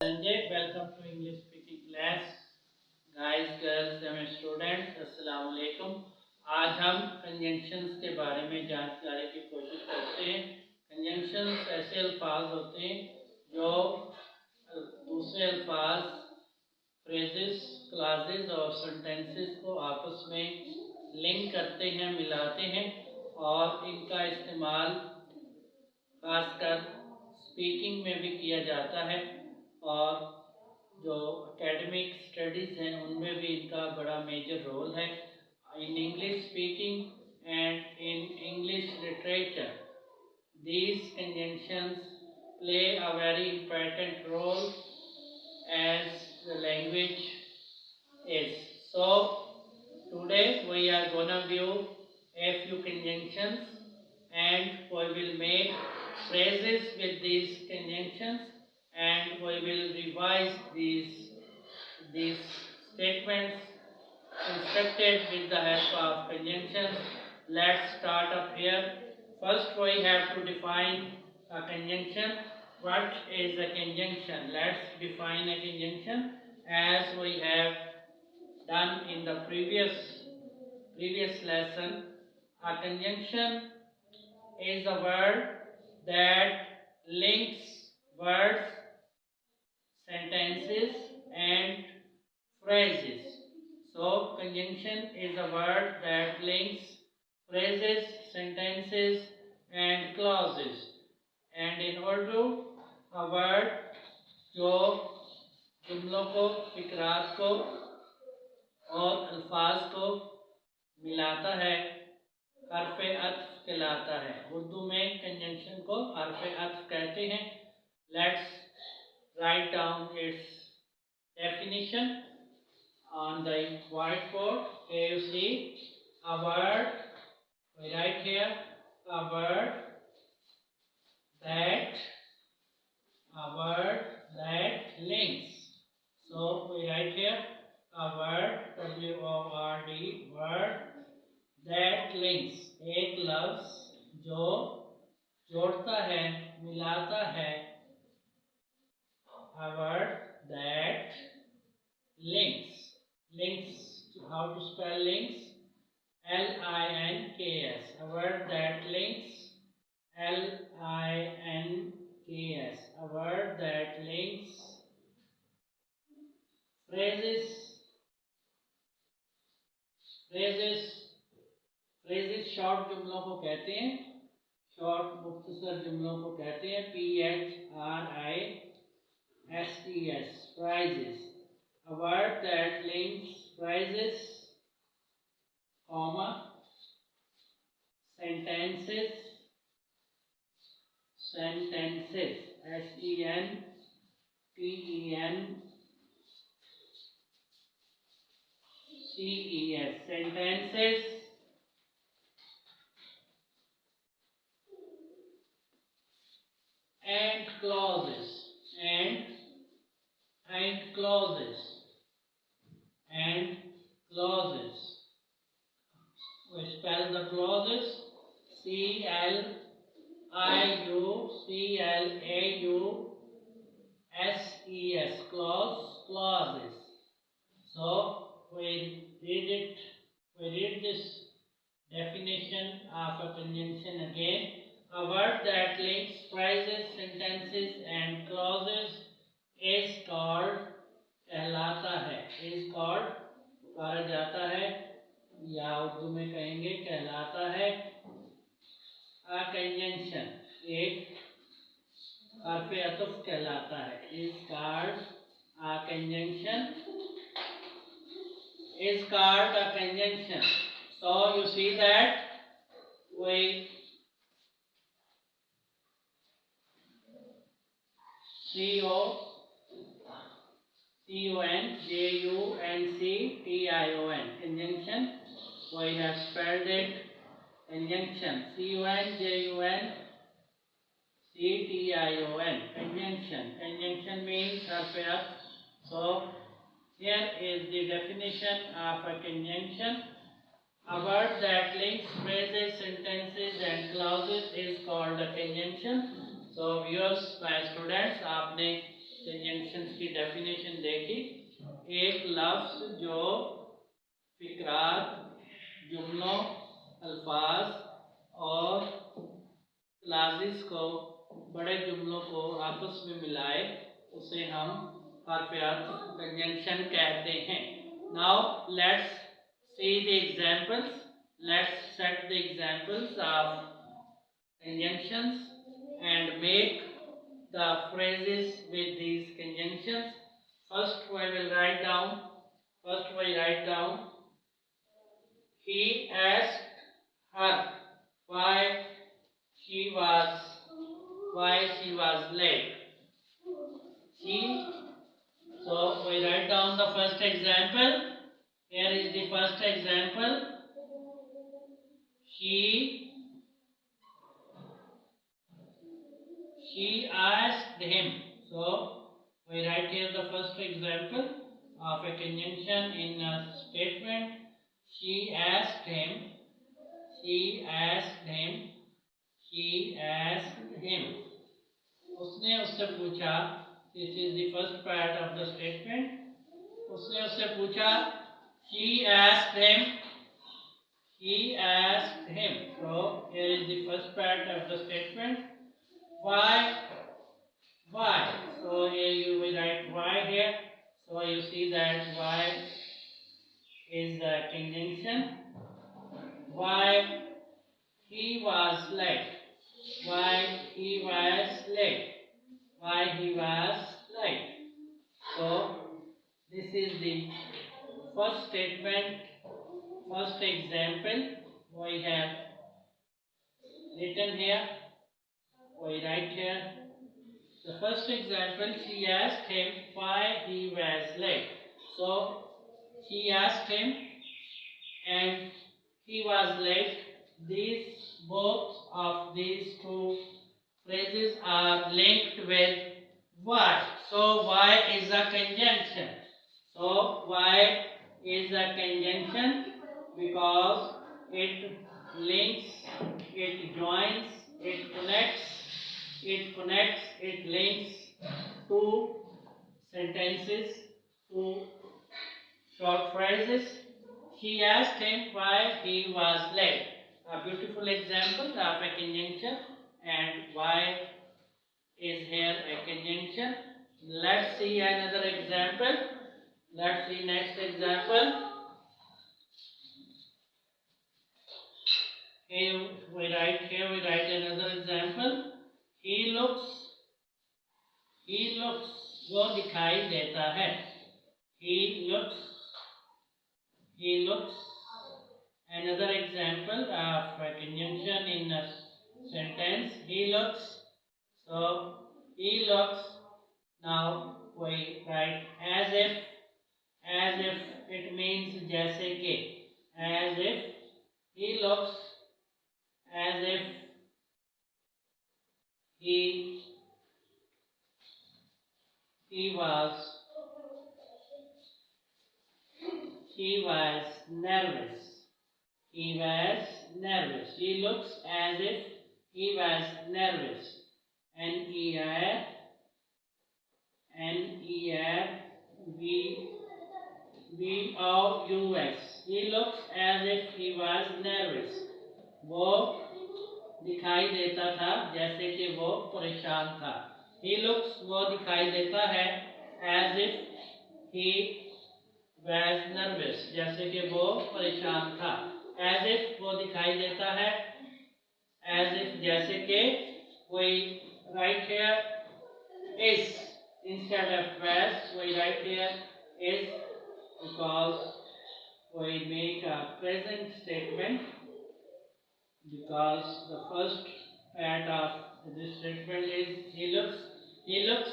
Sanjay, welcome to English speaking class. Guys, girls and students, अस्सलाम वालेकुम। आज हम कंजंक्शंस के बारे में जानकारी की कोशिश करते हैं। कंजंक्शंस ऐसे अल्फाज होते हैं जो दूसरे अल्फाज, फ्रेजेस, क्लासेस और सेंटेंसेस को आपस में लिंक करते हैं, मिलाते हैं और इनका इस्तेमाल खासकर स्पीकिंग में भी किया जाता है और जो एकेडमिक स्टडीज़ हैं उनमें भी इनका बड़ा मेजर रोल है। In English speaking and in English literature these conjunctions play a very important role as the language is. So today we are gonna view a few conjunctions and we will make phrases with these conjunctions and we will revise these statements constructed with the help of conjunctions. Let's start up here. First we have to define a conjunction. What is a conjunction? Let's define a conjunction as we have done in the previous lesson. A conjunction is a word that links words, sentences and phrases. So conjunction is a word that links phrases, sentences and clauses. And in Urdu, a word जो जुमलों को, फिक्रात को और अल्फाज को मिलाता है हर्फ़े अत्फ़ कहलाता है। उर्दू में कंजंक्शन को हर्फ़े अत्फ़ कहते हैं। Let's write down it's definition on the whiteboard. Here you see a word. We write here a word that links. So we write here a word, W-O-R-D, word that links. एक लफ्ज जो जोड़ता है, मिलाता है। A word that links. How to spell links? L-I-N-K-S. A word that links. L-I-N-K-S. A word that links phrases. Short जुमलों को कहते हैं, शॉर्ट मुख्तसर जुमलों को कहते हैं। P-H-R-I-S-E-S. phrases. A word that links phrases, comma, sentences, S-E-N-T-E-N-C-E-S, sentences, and clauses, and clauses. We spell the clauses C-L-I-U-C-L-A-U-S-E-S, clauses. So we read this definition of a conjunction again. A word that links phrases, sentences and clauses is called कहलाता है, is called पुकारा जाता है या उर्दू में कहेंगे कहलाता है। A conjunction एक हर्फ़े अत्फ़ कहलाता है, is called a conjunction, is called a conjunction. So you see that we C-O-N-J-U-N-C-T-I-O-N, conjunction. We have spelled it conjunction, C-O-N-J-U-N-C-T-I-O-N, conjunction means harf atf. So here is the definition of a conjunction. A word that links phrases, sentences and clauses is called a conjunction. So viewers, my students, आपने conjunctions की definition देखी। एक लफ्ज जो फिक्रात, जुमलों, अल्फाज और classes को, बड़े जुमलों को आपस में मिलाए, उसे हम हरफियात कंजंक्शन कहते हैं। Now let's see the examples. Let's set the examples of conjunctions and make the phrases with these conjunctions. First we will write down. He asked her why she was late. So we write down the first example. Here is the first example. She asked him. So we write here the first example of a conjunction in a statement. She asked him. उसने उससे पूछा. This is the first part of the statement. उसने उससे पूछा. She asked him. So here is the first part of the statement. Why? So here you will write why here. So you see that why is the conjunction. Why he was late. So this is the first statement, first example we have written here. We write here the first example. She asked him why he was late. So she asked him and he was late. Both of these two phrases are linked with why. So why is a conjunction. Because it links, it joins, it links two sentences, two short phrases. She asked him why he was late. A beautiful example of a conjunction, and why is here a conjunction. Let's see another example. Let's see next example. Here we write another example. He looks, वो दिखाई देता है. He looks. Another example of a conjunction in a sentence. He looks. So he looks. Now we write as if. It means जैसे कि. As if he looks as if he was nervous. He looks as if he was nervous. Nervous. He looks as if he was nervous. वो दिखाई देता था जैसे कि वो परेशान था. He looks, वो दिखाई देता है as if he was nervous, जैसे कि वो परेशान था. As if वो दिखाई देता है as if जैसे कि. We write here is instead of was. We write here is because we make a present statement, because the first part of this statement is he looks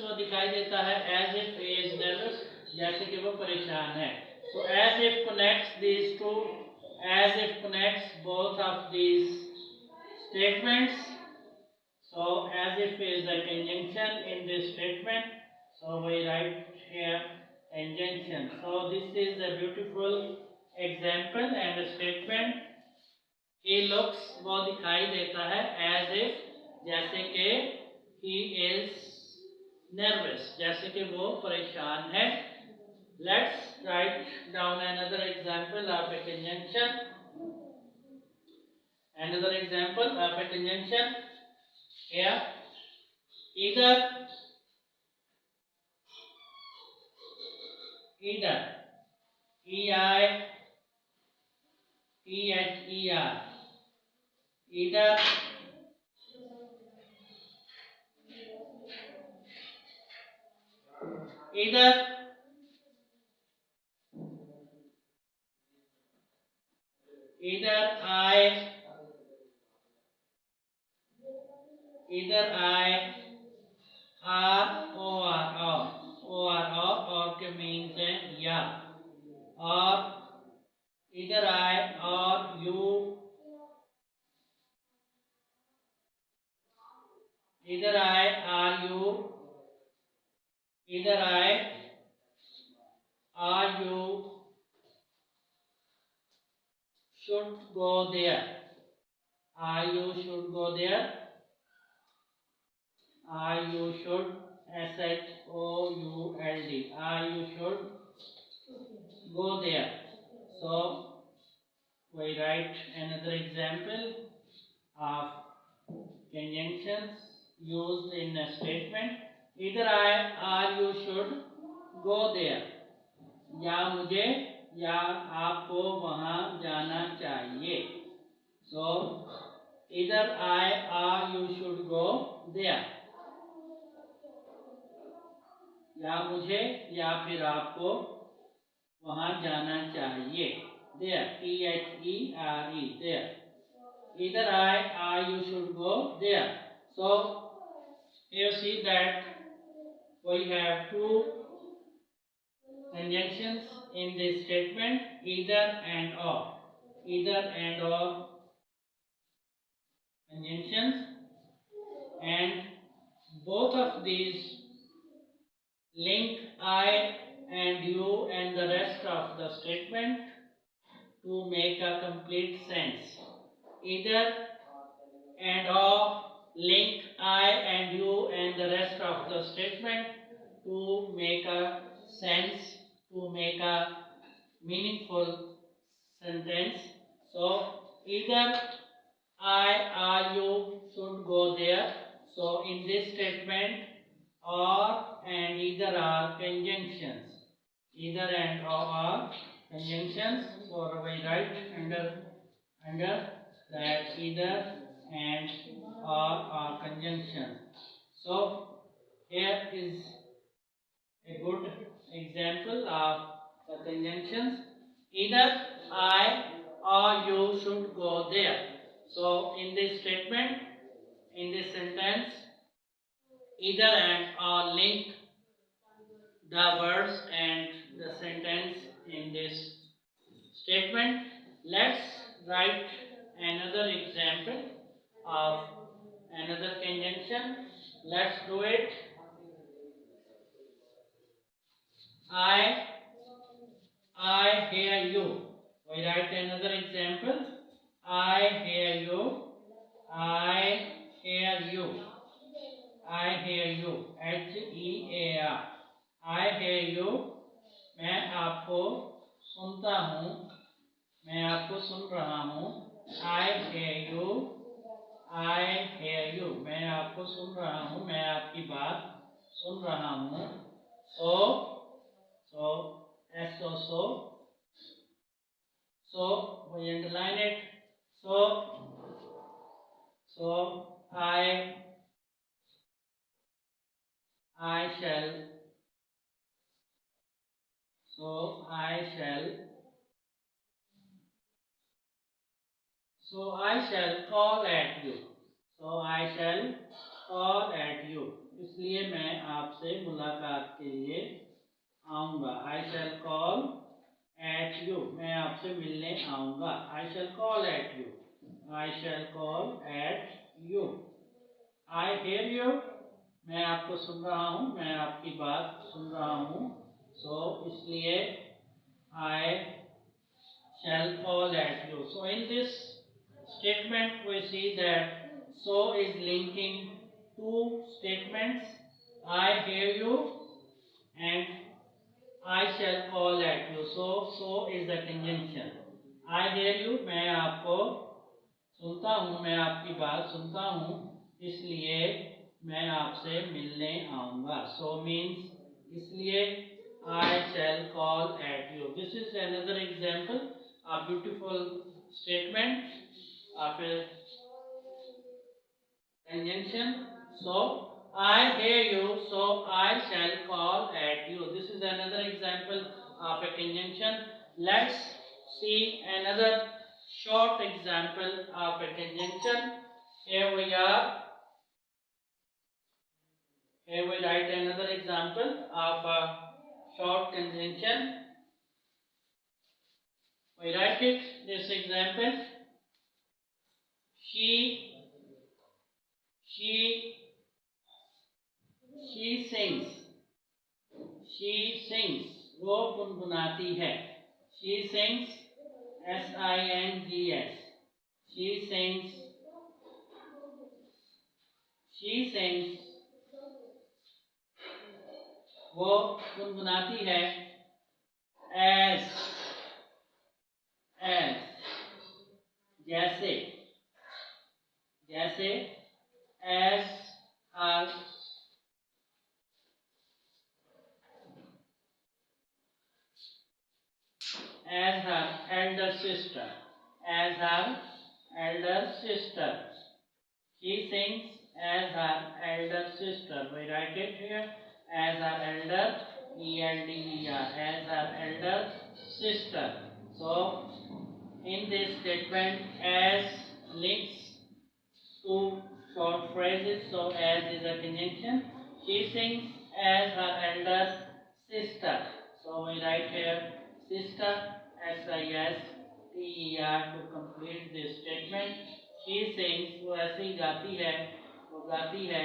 वो दिखाई देता है as if he is nervous, जैसे कि वो परेशान है. So as if connects these two, as if connects both of these statements. So as if is a conjunction in this statement. So we write here conjunction. So this is a beautiful example and a statement. He looks, वो दिखाई देता है as if, जैसे कि he is nervous, जैसे कि वो परेशान है. Let's write down another example of a conjunction. Another example of a conjunction here. Either, either, E-I, E-H-E-R, either, either, either I, or के means है या, or either I or you, either I or you, either I or you should go there, or you should go there, or you should, S-H-O-U-L-D, or you should go there. So we write another example of conjunctions used in a statement. Either I or you should go there. या मुझे या आपको वहां जाना चाहिए. So either I or you should go there. या मुझे या फिर आपको वहां जाना चाहिए. There, T-H-E-R-E, there. Either I or you should go there. So you see that we have two conjunctions in this statement, either and or. Either and or conjunctions, and both of these link I and you and the rest of the statement to make a complete sense. Either and or link I and you and the rest of the statement to make a sense, to make a meaningful sentence. So either I or you should go there. So in this statement, or and either are conjunctions. Either and or are conjunctions. So we write under that either and or are conjunctions. So here is a good example of the conjunctions. Either I or you should go there. So in this statement, in this sentence, either and or link the words and the sentence in this statement. Let's write another example of another conjunction. Let's do it. I hear you. We write another example. I hear you. I hear you. I hear you. H-E-A-R. I hear you. मैं आपको सुनता हूँ. मैं आपको सुन रहा हूँ. I hear you. I hear you. मैं आपको सुन रहा हूँ. मैं आपकी बात सुन रहा हूँ. So we underline it. So I shall. So I shall call at you. So I shall call at you. इसलिए मैं आपसे मुलाकात के लिए आऊँगा. I shall call at you. मैं आपसे मिलने आऊँगा. I shall call at you. I shall call at you. I hear you. मैं आपको सुन रहा हूँ. मैं आपकी बात सुन रहा हूँ. So इसलिए I shall call at you. So in this statement we see that so is linking two statements, I hear you and I shall call at you. So is the conjunction. I hear you, मैं आपको सुनता हूँ, मैं आपकी बात सुनता हूँ, इसलिए मैं आपसे मिलने आऊँगा. So means इसलिए I shall call at you. This is another example, a beautiful statement of a conjunction. So I hear you, so I shall call at you. This is another example of a conjunction. Let's see another short example of a conjunction. Here we are. Here we write another example of a short conjunction. We write it, this example. She sings. She sings. वो गुनगुनाती है. She sings. S-I-N-G-S. She sings. She sings. वो गुनगुनाती है. As. जैसे. जैसे. As her. As her elder sister. As her elder sister. She sings as her elder sister. We write it here as her elder, E-L-D-E-R, as her elder sister. So, in this statement, as links two short phrases. So, as is a conjunction. She sings as her elder sister. So, we write here sister, S-I-S-T-E-R to complete this statement. She sings, वो ऐसे ही गाती है, वो गाती है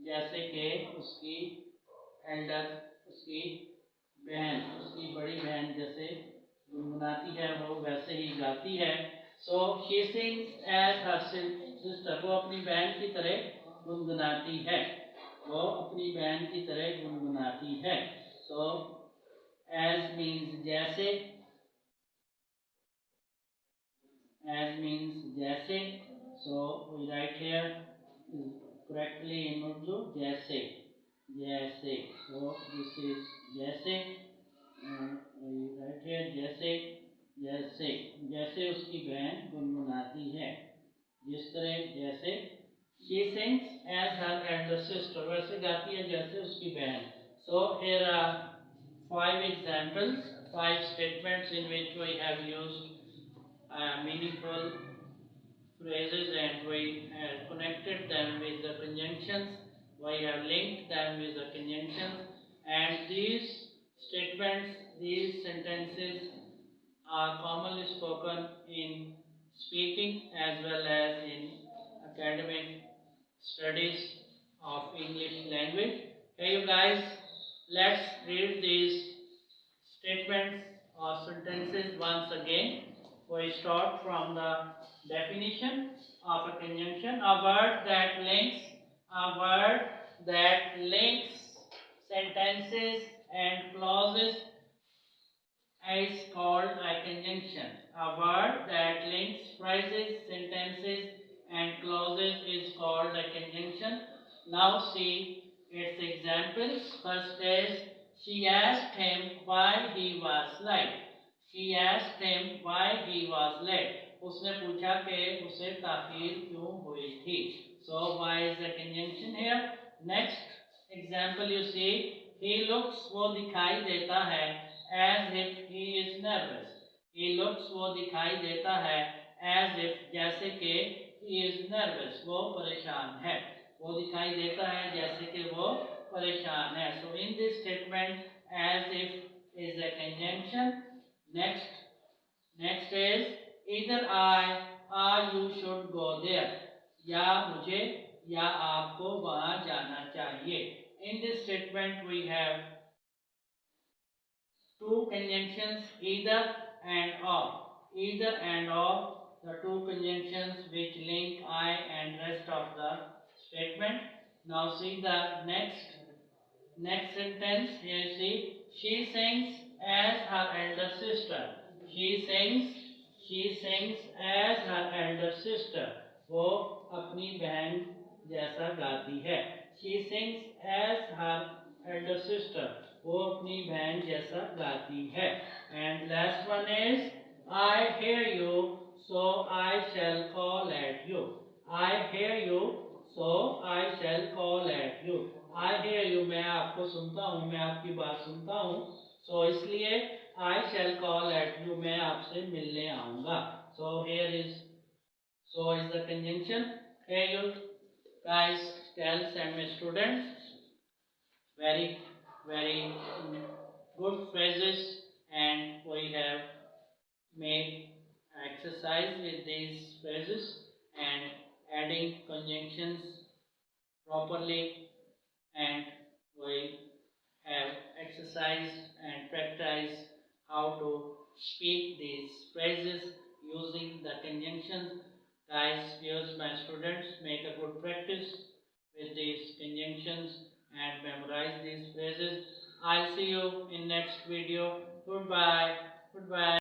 जैसे कि उसकी एल्डर, उसकी बहन, उसकी बड़ी बहन जैसे गुनगुनाती है, वो वैसे ही गाती है. So she sings as her sister. वो अपनी बहन की तरह गुनगुनाती है. वो अपनी बहन की तरह गुनगुनाती है. So as means जैसे. As means जैसे. So we write here correctly in Urdu जैसे. जैसे. So this is जैसे. We write here जैसे. जैसे. जैसे उसकी बहन गुनगुनाती है. जिस तरह जैसे. She sings as her elder sister. वैसे गाती है जैसे उसकी बहन. So here are 5 examples, 5 statements in which we have used meaningful phrases and we have connected them with the conjunctions. We have linked them with the conjunctions, and these statements, these sentences are commonly spoken in speaking as well as in academic studies of English language. Hey you guys, let's read these statements or sentences once again. We start from the definition of a conjunction. A word that links sentences and clauses is called a conjunction. A word that links phrases, sentences and clauses is called a conjunction. Now see its examples. First is, she asked him why he was late. She asked him why he was late. उसने पूछा कि उसे ताखीर क्यों हुई थी. So why is the conjunction here? Next example you see, he looks, वो दिखाई देता है, as if he is nervous. He looks, वो दिखाई देता है, as if जैसे कि he is nervous, वो परेशान है. वो दिखाई देता है जैसे कि वो परेशान है. So in this statement, as if is a conjunction. Next is, either I or you should go there. या मुझे या आपको वहां जाना चाहिए. In this statement we have two conjunctions, either and or. Either and or, the two conjunctions which link I and rest of the statement. Now see the next Next sentence, here see, she sings as her elder sister. She sings, she sings as her elder sister. वो अपनी बहन जैसा गाती है. She sings as her elder sister. वो अपनी बहन जैसा गाती है. And last one is, I hear you, so I shall call at you. I hear you, so I shall call at you. I hear you, मैं आपको सुनता हूँ, मैं आपकी बात सुनता हूँ. So इसलिए I shall call at you, मैं आपसे मिलने आऊँगा. So here is, so is the conjunction. Here you guys tell semi students very good phrases, and we have made exercise with these phrases and adding conjunctions properly, and we have exercised and practiced how to speak these phrases using the conjunctions. Guys, viewers, my students, make a good practice with these conjunctions and memorize these phrases. I'll see you in next video. Goodbye. Goodbye.